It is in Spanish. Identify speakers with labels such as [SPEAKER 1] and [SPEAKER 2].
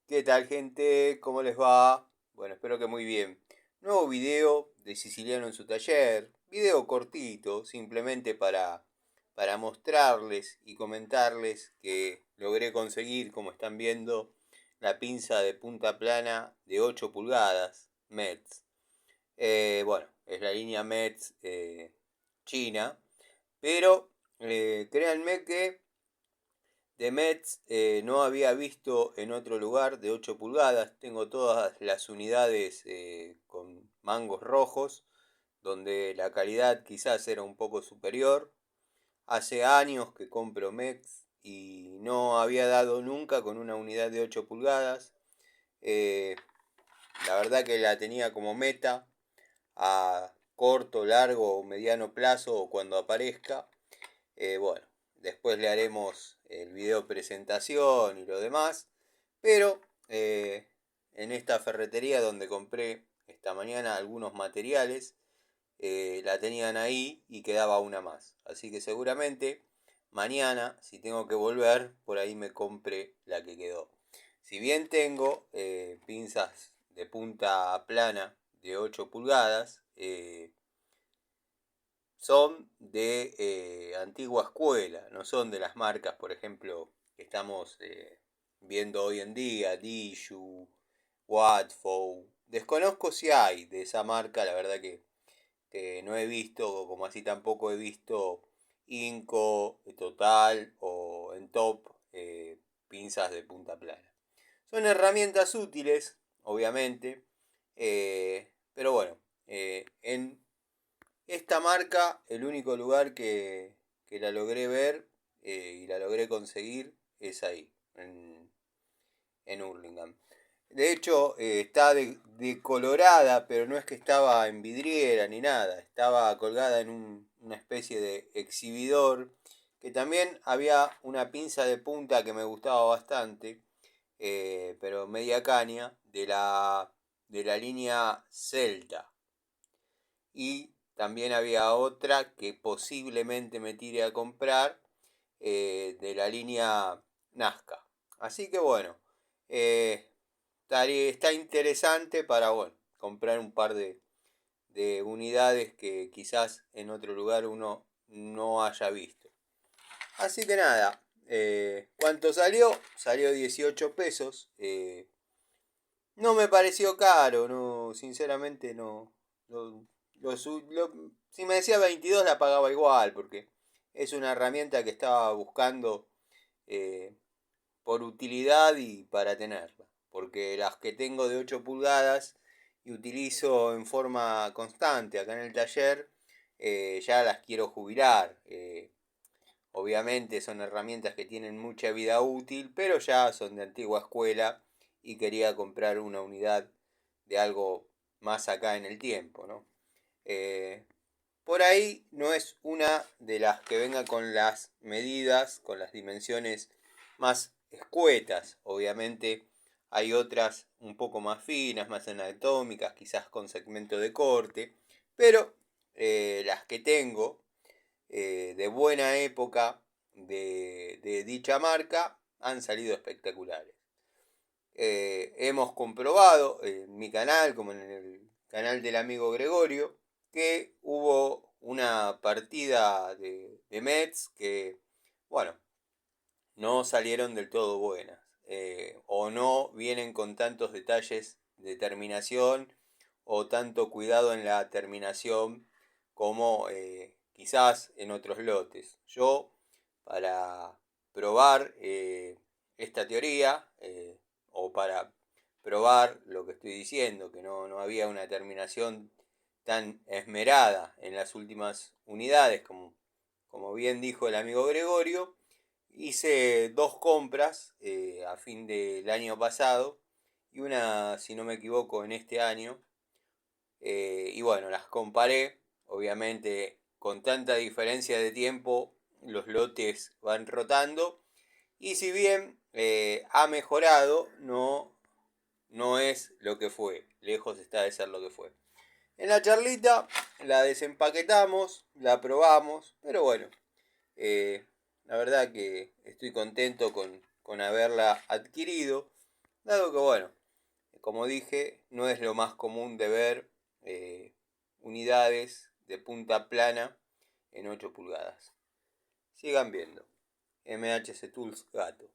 [SPEAKER 1] ¿Qué tal, gente? ¿Cómo les va? Bueno, espero que muy bien. Nuevo video de Siciliano en su taller. Video cortito, simplemente para mostrarles y comentarles que logré conseguir, como están viendo, la pinza de punta plana de 8 pulgadas, Metz. Bueno, es la línea Metz china, pero créanme que de Metz no había visto en otro lugar de 8 pulgadas. Tengo todas las unidades con mangos rojos, donde la calidad quizás era un poco superior. Hace años que compro Metz y no había dado nunca con una unidad de 8 pulgadas. Eh, la verdad que la tenía como meta a corto, largo o mediano plazo o cuando aparezca. Bueno, después le haremos el video presentación y lo demás. Pero en esta ferretería donde compré esta mañana algunos materiales, la tenían ahí y quedaba una más. Así que seguramente mañana, si tengo que volver, por ahí me compre la que quedó. Si bien tengo pinzas de punta plana de 8 pulgadas, son de antigua escuela, no son de las marcas, por ejemplo, que estamos viendo hoy en día, Diju, Watford. Desconozco si hay de esa marca, la verdad que no he visto, como así tampoco he visto Inco, Total o en Top pinzas de punta plana. Son herramientas útiles, obviamente, pero bueno, en esta marca, el único lugar que la logré ver y la logré conseguir es ahí, en Hurlingham. De hecho, está decolorada, pero no es que estaba en vidriera ni nada. Estaba colgada en una especie de exhibidor. Que también había una pinza de punta que me gustaba bastante, pero media caña, de la línea Celta. Y también había otra que posiblemente me tire a comprar de la línea Nazca. Así que bueno, eh, está interesante para bueno, comprar un par de unidades que quizás en otro lugar uno no haya visto. Así que nada, ¿cuánto salió? Salió 18 pesos. No me pareció caro, no, sinceramente no. Lo, si me decía 22 la pagaba igual, porque es una herramienta que estaba buscando eh, por utilidad y para tenerla. Porque las que tengo de 8 pulgadas y utilizo en forma constante acá en el taller, ya las quiero jubilar. Obviamente son herramientas que tienen mucha vida útil, pero ya son de antigua escuela y quería comprar una unidad de algo más acá en el tiempo, ¿no? Eh, por ahí no es una de las que venga con las medidas, con las dimensiones más escuetas. Obviamente hay otras un poco más finas, más anatómicas, quizás con segmento de corte, pero las que tengo de buena época de dicha marca han salido espectaculares. Hemos comprobado en mi canal, como en el canal del amigo Gregorio, que hubo una partida de Mets que, bueno, no salieron del todo buenas. O no vienen con tantos detalles de terminación o tanto cuidado en la terminación como quizás en otros lotes. Yo, para probar esta teoría, o para probar lo que estoy diciendo, que no había una terminación tan esmerada en las últimas unidades, como bien dijo el amigo Gregorio, hice dos compras a fin del año pasado y una, si no me equivoco, en este año. Y bueno, las comparé. Obviamente, con tanta diferencia de tiempo, los lotes van rotando. Y si bien ha mejorado, no es lo que fue. Lejos está de ser lo que fue. En la charlita la desempaquetamos, la probamos, pero bueno, la verdad que estoy contento con haberla adquirido. Dado que, bueno, como dije, no es lo más común de ver unidades de punta plana en 8 pulgadas. Sigan viendo. MHC Tools Gato.